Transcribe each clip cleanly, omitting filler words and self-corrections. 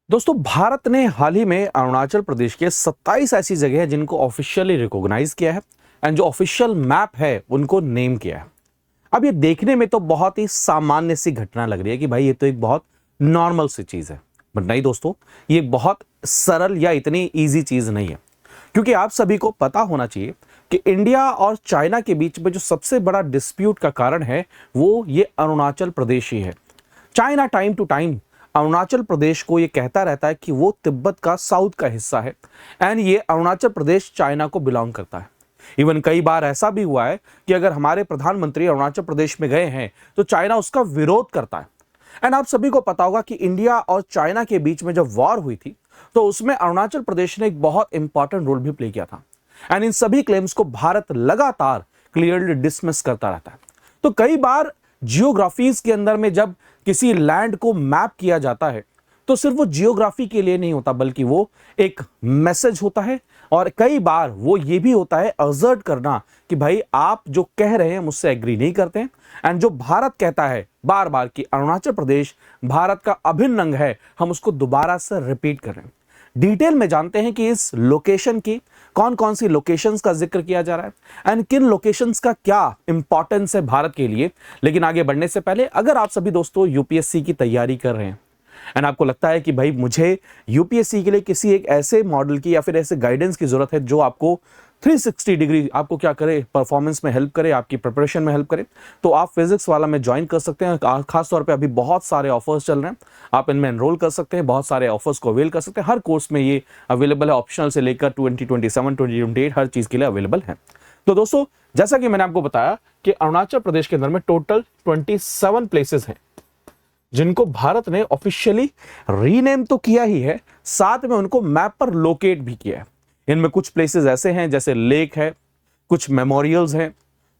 दोस्तों, भारत ने हाल ही में अरुणाचल प्रदेश के 27 ऐसी जगह हैं जिनको ऑफिशियली रिकॉग्नाइज किया है एंड जो ऑफिशियल मैप है उनको नेम किया है। अब ये देखने में तो बहुत ही सामान्य सी घटना लग रही है कि भाई ये तो एक बहुत नॉर्मल सी चीज है, बट नहीं दोस्तों, ये बहुत सरल या इतनी इजी चीज नहीं है। क्योंकि आप सभी को पता होना चाहिए कि इंडिया और चाइना के बीच में जो सबसे बड़ा डिस्प्यूट का कारण है वो ये अरुणाचल प्रदेश ही है। China time to time Arunachal Pradesh को ये कहता रहता है कि वो तिब्बत का साउथ का हिस्सा है एंड ये अरुणाचल प्रदेश चाइना को बिलोंग करता है। इवन कई बार ऐसा भी हुआ है कि अगर हमारे प्रधानमंत्री अरुणाचल प्रदेश में गए हैं तो चाइना उसका विरोध करता है। एंड आप सभी को पता होगा कि इंडिया और चाइना के बीच में जब वॉर हुई थी तो उसमें अरुणाचल प्रदेश ने एक बहुत इंपॉर्टेंट रोल भी प्ले किया था। एंड इन सभी क्लेम्स को भारत लगातार क्लियरली डिसमिस करता रहता है। तो कई बार जियोग्राफीज के अंदर में जब किसी लैंड को मैप किया जाता है तो सिर्फ वो जियोग्राफी के लिए नहीं होता, बल्कि वो एक मैसेज होता है। और कई बार वो ये भी होता है असर्ट करना कि भाई आप जो कह रहे हैं मुझसे एग्री नहीं करते हैं। एंड जो भारत कहता है बार बार कि अरुणाचल प्रदेश भारत का अभिन्न अंग है, हम उसको दोबारा से रिपीट कर रहे हैं। डिटेल में जानते हैं कि इस लोकेशन की कौन कौन सी लोकेशंस का जिक्र किया जा रहा है एंड किन लोकेशंस का क्या इंपॉर्टेंस है भारत के लिए। लेकिन आगे बढ़ने से पहले, अगर आप सभी दोस्तों यूपीएससी की तैयारी कर रहे हैं एंड आपको लगता है कि भाई मुझे यूपीएससी के लिए किसी एक ऐसे मॉडल की या फिर ऐसे गाइडेंस की जरूरत है जो आपको 360 डिग्री आपको क्या करे, परफॉर्मेंस में हेल्प करे, आपकी प्रिपरेशन में हेल्प करे, तो आप फिजिक्स वाला में ज्वाइन कर सकते हैं। खास तौर पे अभी बहुत सारे ऑफर्स चल रहे हैं, आप इनमें एनरोल कर सकते हैं, बहुत सारे ऑफर्स को अवेल कर सकते हैं। हर कोर्स में ये अवेलेबल है, ऑप्शनल से लेकर 2027 2028 हर चीज के लिए अवेलेबल है। तो दोस्तों, जैसा कि मैंने आपको बताया कि अरुणाचल प्रदेश के अंदर में टोटल 27 प्लेसेस हैं जिनको भारत ने ऑफिशियली रीनेम तो किया ही है, साथ में उनको मैप पर लोकेट भी किया है। इनमें कुछ प्लेसेस ऐसे हैं जैसे लेक है, कुछ मेमोरियल्स हैं,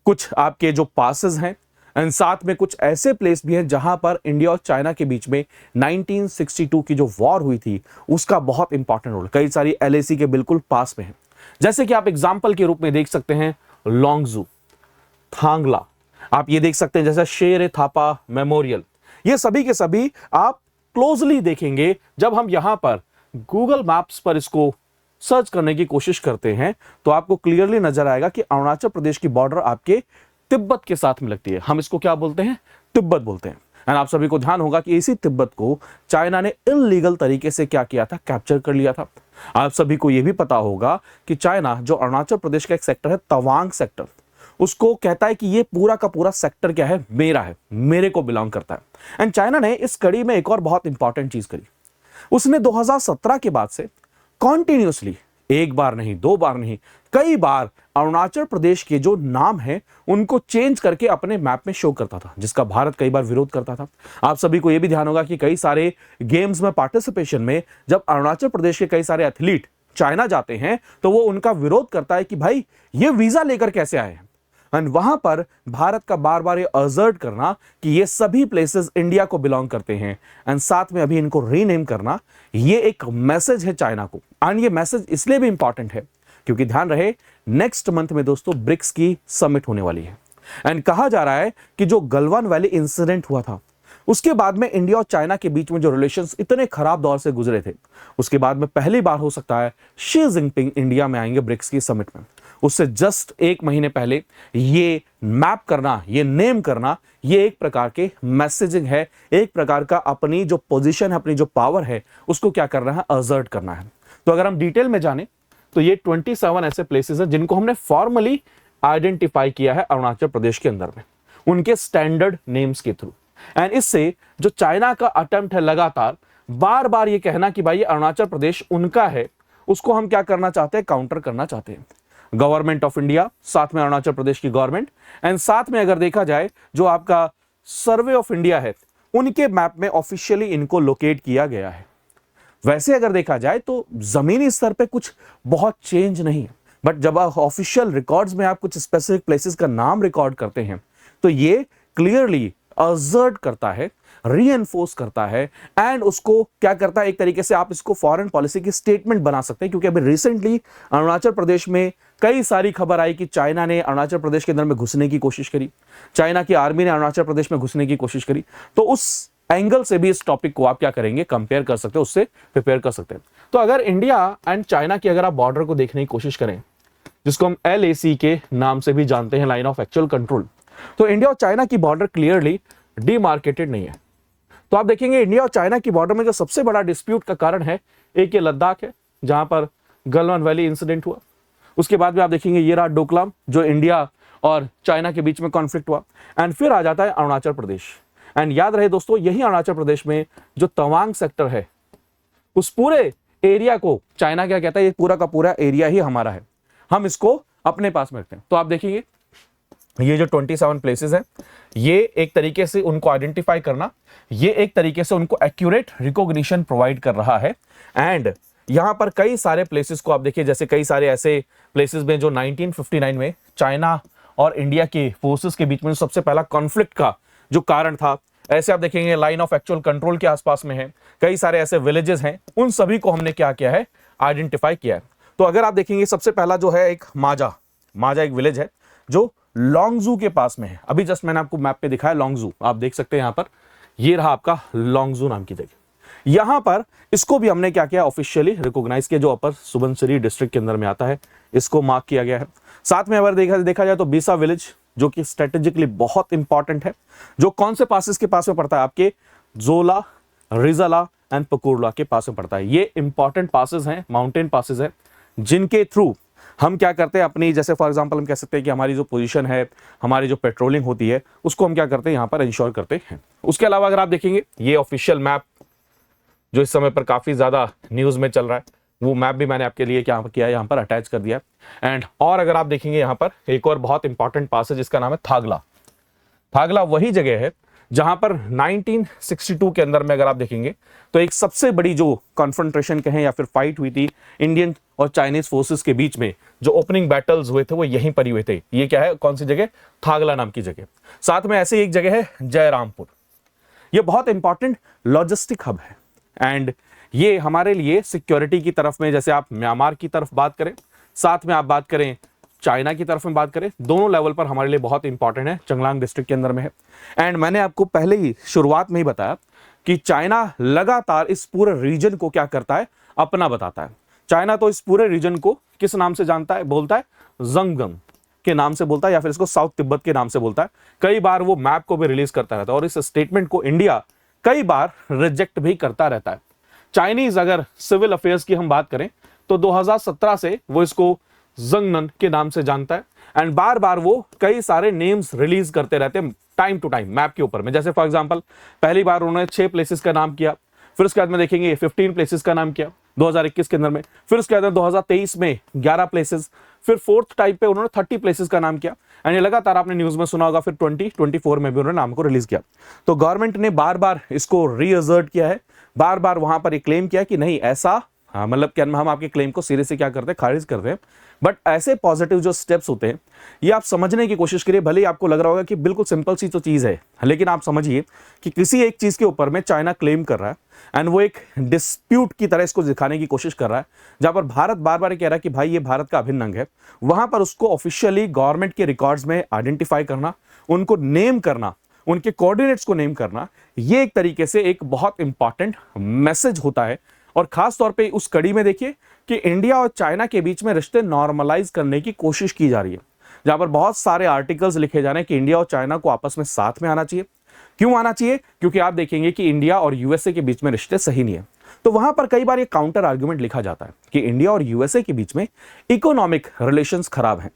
कुछ आपके जो पासेस हैं, एंड साथ में कुछ ऐसे प्लेस भी हैं जहां पर इंडिया और चाइना के बीच में 1962 की जो वॉर हुई थी उसका बहुत इंपॉर्टेंट रोल कई सारी एलएसी के बिल्कुल पास में है। जैसे कि आप एग्जाम्पल के रूप में देख सकते हैं लॉन्गजू, थांगला, आप ये देख सकते हैं जैसे शेर थापा मेमोरियल। ये सभी के सभी आप क्लोजली देखेंगे जब हम यहां पर गूगल मैप्स पर इसको सर्च करने की कोशिश करते हैं तो आपको क्लियरली नजर आएगा कि अरुणाचल प्रदेश की बॉर्डर आपके तिब्बत के साथ में लगती है। हम इसको क्या बोलते हैं? तिब्बत बोलते हैं। एंड आप सभी को ध्यान होगा कि इसी तिब्बत को चाइना ने इल्लीगल तरीके से क्या किया था, कैप्चर कर लिया था। आप सभी को यह भी पता होगा कि चाइना जो अरुणाचल प्रदेश का एक सेक्टर है तवांग सेक्टर, उसको कहता है कि ये पूरा का पूरा सेक्टर क्या है, मेरा है, मेरे को बिलोंग करता है। एंड चाइना ने इस कड़ी में एक और बहुत इंपॉर्टेंट चीज करी, उसने 2017 के बाद से कॉन्टिन्यूसली, एक बार नहीं, दो बार नहीं, कई बार अरुणाचल प्रदेश के जो नाम है उनको चेंज करके अपने मैप में शो करता था, जिसका भारत कई बार विरोध करता था। आप सभी को यह भी ध्यान होगा कि कई सारे गेम्स में पार्टिसिपेशन में जब अरुणाचल प्रदेश के कई सारे एथलीट चाइना जाते हैं तो वो उनका विरोध करता है कि भाई ये वीजा लेकर कैसे आए हैं। एंड वहां पर भारत का बार बार ये असर्ट करना कि ये सभी प्लेसेस इंडिया को बिलोंग करते हैं एंड साथ में अभी इनको रीनेम करना, ये एक मैसेज है चाइना को। एंड ये मैसेज इसलिए भी इंपॉर्टेंट है क्योंकि ध्यान रहे नेक्स्ट मंथ में दोस्तों ब्रिक्स की समिट होने वाली है। एंड कहा जा रहा है कि जो गलवान वैली इंसिडेंट हुआ था उसके बाद में इंडिया और चाइना के बीच में जो रिलेशंस इतने खराब दौर से गुजरे थे, उसके बाद में पहली बार हो सकता है शी जिनपिंग इंडिया में आएंगे ब्रिक्स की समिट में। उससे जस्ट एक महीने पहले ये मैप करना, ये नेम करना, ये एक प्रकार के मैसेजिंग है, एक प्रकार का अपनी जो पोजीशन है, अपनी जो पावर है उसको क्या करना है, असर्ट करना है। तो अगर हम डिटेल में जाने तो ये 27 ऐसे प्लेसेस हैं जिनको हमने फॉर्मली आइडेंटिफाई किया है अरुणाचल प्रदेश के अंदर में उनके स्टैंडर्ड नेम्स के थ्रू। एंड इससे जो चाइना का अटेम्प्ट है लगातार बार बार ये कहना कि भाई अरुणाचल प्रदेश उनका है, उसको हम क्या करना चाहते हैं, काउंटर करना चाहते हैं। गवर्नमेंट ऑफ इंडिया, साथ में अरुणाचल प्रदेश की गवर्नमेंट, एंड साथ में अगर देखा जाए जो आपका सर्वे ऑफ इंडिया है उनके मैप में ऑफिशियली इनको लोकेट किया गया है। वैसे अगर देखा जाए तो जमीनी स्तर पे कुछ बहुत चेंज नहीं है, बट जब आप ऑफिशियल रिकॉर्ड्स में आप कुछ स्पेसिफिक प्लेसेस का नाम रिकॉर्ड करते हैं तो ये क्लियरली असर्ट करता है, रीएनफोर्स करता है एंड उसको क्या करता है, एक तरीके से आप इसको फॉरेन पॉलिसी की स्टेटमेंट बना सकते हैं। क्योंकि अभी रिसेंटली अरुणाचल प्रदेश में कई सारी खबर आई कि चाइना ने अरुणाचल प्रदेश के अंदर में घुसने की कोशिश करी, चाइना की आर्मी ने अरुणाचल प्रदेश में घुसने की कोशिश करी। तो उस एंगल से भी इस टॉपिक को आप क्या करेंगे, कंपेयर कर सकते हो, उससे प्रिपेयर कर सकते हैं। तो अगर इंडिया एंड चाइना की अगर आप बॉर्डर को देखने की कोशिश करें, जिसको हम LAC के नाम से भी जानते हैं, लाइन ऑफ एक्चुअल कंट्रोल, तो इंडिया और चाइना की बॉर्डर क्लियरली डिमार्केटेड नहीं है। तो आप देखेंगे इंडिया और चाइना की बॉर्डर में जो सबसे बड़ा डिस्प्यूट का कारण है, एक ये लद्दाख है जहां पर गलवान वैली इंसिडेंट हुआ। उसके बाद में आप देखेंगे ये रहा डोकलाम, जो इंडिया और चाइना के बीच में कॉन्फ्लिक्ट हुआ। एंड फिर आ जाता है अरुणाचल प्रदेश। एंड याद रहे दोस्तों, यही अरुणाचल प्रदेश में जो तवांग सेक्टर है, उस पूरे एरिया को चाइना क्या कहता है, ये पूरा का पूरा एरिया ही हमारा है, हम इसको अपने पास में रखते हैं। तो आप देखिए ये जो 27 प्लेसेस हैं, ये एक तरीके से उनको आइडेंटिफाई करना, ये एक तरीके से उनको एक्यूरेट रिकॉग्निशन प्रोवाइड कर रहा है। एंड यहां पर कई सारे प्लेसेस को आप देखिए, जैसे कई सारे ऐसे प्लेसेस में जो 1959 में चाइना और इंडिया के फोर्सेस के बीच में सबसे पहला कॉन्फ्लिक्ट का जो कारण था, ऐसे आप देखेंगे लाइन ऑफ एक्चुअल कंट्रोल के आसपास में है, कई सारे ऐसे विलेजेस हैं, उन सभी को हमने क्या किया है, आइडेंटिफाई किया है। तो अगर आप देखेंगे सबसे पहला जो है एक माजा एक विलेज है जो लॉन्गजू के पास में है। अभी जस्ट मैंने आपको मैप पे दिखाया लॉन्गजू, आप देख सकते हैं यहां पर, ये रहा आपका लॉन्गजू नाम की जगह। यहां पर इसको भी हमने क्या किया, ऑफिशियली रिकॉग्नाइज किया, जो अपर सुबनसिरी डिस्ट्रिक्ट के अंदर में आता है, इसको मार्क किया गया है। साथ में अगर देखा जाए तो बीसा विलेज, जो कि स्ट्रेटेजिकली बहुत इंपॉर्टेंट है, जो कौन से पासेस के पास में पड़ता है, आपके जोला, रिजला एंड पकुरला के पास में पड़ता है। ये इंपॉर्टेंट पासेस हैं, माउंटेन पासेस हैं, जिनके थ्रू हम क्या करते हैं अपनी, जैसे फॉर एग्जांपल हम कह सकते हैं कि हमारी जो पोजीशन है, हमारी जो पेट्रोलिंग होती है, उसको हम क्या करते हैं यहाँ पर इंश्योर करते हैं। उसके अलावा अगर आप देखेंगे ये ऑफिशियल मैप जो इस समय पर काफी ज्यादा न्यूज में चल रहा है, वो मैप भी मैंने आपके लिए क्या किया है, यहाँ पर अटैच कर दिया। एंड और अगर आप देखेंगे यहाँ पर एक और बहुत इंपॉर्टेंट पास है जिसका नाम है थागला। थागला वही जगह है जहां पर 1962 के अंदर में अगर आप देखेंगे तो एक सबसे बड़ी जो कॉन्फ्रंटेशन कहें या फिर फाइट हुई थी इंडियन और चाइनीज फोर्सेस के बीच में, जो ओपनिंग बैटल्स हुए थे वो यहीं पर ही हुए थे। ये क्या है, कौन सी जगह, थागला नाम की जगह। साथ में ऐसे एक जगह है जयरामपुर, ये बहुत इंपॉर्टेंट लॉजिस्टिक हब है। एंड ये हमारे लिए सिक्योरिटी की तरफ में, जैसे आप म्यांमार की तरफ बात करें, साथ में आप बात करें चाइना की तरफ में बात करें, दोनों लेवल पर हमारे लिए बहुत इंपॉर्टेंट है, चंगलांग डिस्ट्रिक्ट के अंदर में है। एंड मैंने आपको पहले ही शुरुआत में ही बताया कि चाइना लगातार इस पूरे रीजन को क्या करता है, अपना बताता है। चाइना तो इस पूरे रीजन को किस नाम से जानता है, बोलता है जंगम के नाम से बोलता है, या फिर इसको साउथ तिब्बत के नाम से बोलता है। कई बार वो मैप को भी रिलीज करता रहता है और इस स्टेटमेंट को इंडिया कई बार रिजेक्ट भी करता रहता है। चाइनीज अगर सिविल अफेयर्स की हम बात करें तो 2017 से वो इसको जंगनन के नाम से जानता है। एंड बार बार वो कई सारे नेम्स रिलीज करते रहते हैं टाइम टू टाइम मैप के ऊपर में। जैसे फॉर एग्जांपल पहली बार उन्होंने 6 प्लेसेस का नाम किया, फिर उसके बाद में देखेंगे 15 प्लेसेस का नाम किया 2021 के अंदर में, फिर उसके बाद 2023 में 11 प्लेसेस, फिर फोर्थ टाइप पे उन्होंने 30 प्लेसेस का नाम किया। एंड ये लगातार आपने न्यूज में सुना होगा, फिर 2024 में भी उन्होंने नाम को रिलीज किया। तो गवर्नमेंट ने बार बार इसको रीअसर्ट किया है, बार बार वहां पर क्लेम किया कि नहीं ऐसा, मतलब क्या हम आपके क्लेम को सिरे से क्या करते हैं, खारिज करते हैं। बट ऐसे पॉजिटिव जो स्टेप्स होते हैं ये आप समझने की कोशिश करिए। भले ही आपको लग रहा होगा कि बिल्कुल सिंपल सी तो चीज है, लेकिन आप समझिए कि किसी एक चीज के ऊपर में चाइना क्लेम कर रहा है एंड वो एक डिस्प्यूट की तरह इसको दिखाने की कोशिश कर रहा है, जहां पर भारत बार बार कह रहा है कि भाई ये भारत का अभिन्न अंग है। वहां पर उसको ऑफिशियली गवर्नमेंट के रिकॉर्ड्स में आइडेंटिफाई करना, उनको नेम करना, उनके कोऑर्डिनेट्स को नेम करना, ये एक तरीके से एक बहुत इंपॉर्टेंट मैसेज होता है। और खास तौर पे उस कड़ी में देखिए कि इंडिया और चाइना के बीच में रिश्ते नॉर्मलाइज करने की कोशिश की जा रही है, जहां पर बहुत सारे आर्टिकल्स लिखे जा रहे हैं कि इंडिया और चाइना को आपस में साथ में आना चाहिए। क्यों आना चाहिए? क्योंकि आप देखेंगे कि इंडिया और यूएसए के बीच में रिश्ते सही नहीं है। तो वहां पर कई बार ये काउंटर आर्ग्यूमेंट लिखा जाता है कि इंडिया और यूएसए के बीच में इकोनॉमिक रिलेशंस खराब हैं,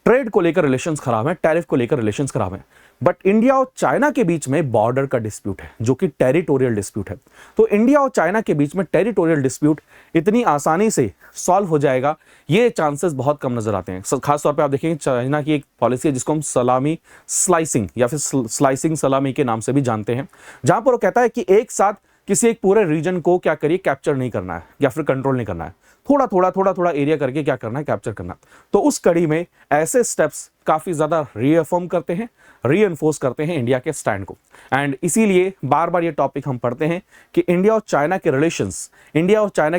ट्रेड को लेकर रिलेशंस खराब हैं, टैरिफ को लेकर रिलेशंस खराब हैं। बट इंडिया और चाइना के बीच में बॉर्डर का डिस्प्यूट है जो कि टेरिटोरियल डिस्प्यूट है। तो इंडिया और चाइना के बीच में टेरिटोरियल डिस्प्यूट इतनी आसानी से सॉल्व हो जाएगा, ये चांसेस बहुत कम नजर आते हैं। खास तौर पे आप देखेंगे चाइना की एक पॉलिसी है जिसको हम सलामी स्लाइसिंग या फिर स्लाइसिंग सलामी के नाम से भी जानते हैं, जहां पर वो कहता है कि एक साथ किसी एक पूरे रीजन को क्या करिए, कैप्चर नहीं करना है या फिर कंट्रोल नहीं करना है, थोड़ा थोड़ा एरिया करके क्या करना है, कैप्चर करना। तो उस कड़ी में ऐसे स्टेप्स काफी ज्यादा रीअफर्म करते हैं, रीएनफोर्स करते हैं इंडिया के स्टैंड को। एंड इसीलिए बार बार ये टॉपिक हम पढ़ते हैं कि इंडिया और चाइना के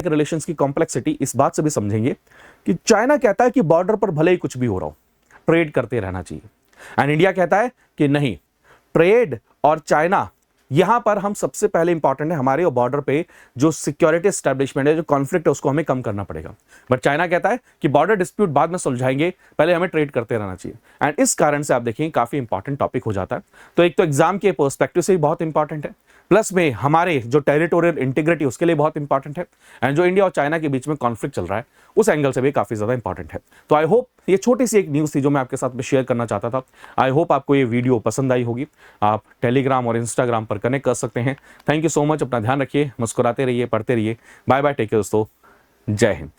रिलेशंस की कॉम्प्लेक्सिटी इस बात से भी समझेंगे कि चाइना कहता है कि बॉर्डर पर भले ही कुछ भी हो रहा हो, ट्रेड करते रहना चाहिए। एंड इंडिया कहता है कि नहीं, ट्रेड और चाइना यहां पर हम सबसे पहले इंपॉर्टेंट है हमारे बॉर्डर पे जो सिक्योरिटी एस्टेब्लिशमेंट है, जो कॉन्फ्लिक्ट है, उसको हमें कम करना पड़ेगा। बट चाइना कहता है कि बॉर्डर डिस्प्यूट बाद में सुलझाएंगे, पहले हमें ट्रेड करते रहना चाहिए। एंड इस कारण से आप देखें काफी इंपॉर्टेंट टॉपिक हो जाता है। तो एक तो एग्जाम के पर्सपेक्टिव से भी बहुत इंपॉर्टेंट है, प्लस में हमारे जो टेरिटोरियल इंटीग्रिटी उसके लिए बहुत इंपॉर्टेंट है, एंड जो इंडिया और चाइना के बीच में कॉन्फ्लिक्ट चल रहा है उस एंगल से भी काफी ज्यादा इंपॉर्टेंट है। तो आई होप ये छोटी सी एक न्यूज थी जो मैं आपके साथ में शेयर करना चाहता था। आई होप आपको ये वीडियो पसंद आई होगी। आप टेलीग्राम और इंस्टाग्राम पर कनेक्ट कर सकते हैं। थैंक यू सो मच, अपना ध्यान रखिए, मुस्कुराते रहिए, पढ़ते रहिए। बाय बाय, टेक केयर दोस्तों, जय हिंद।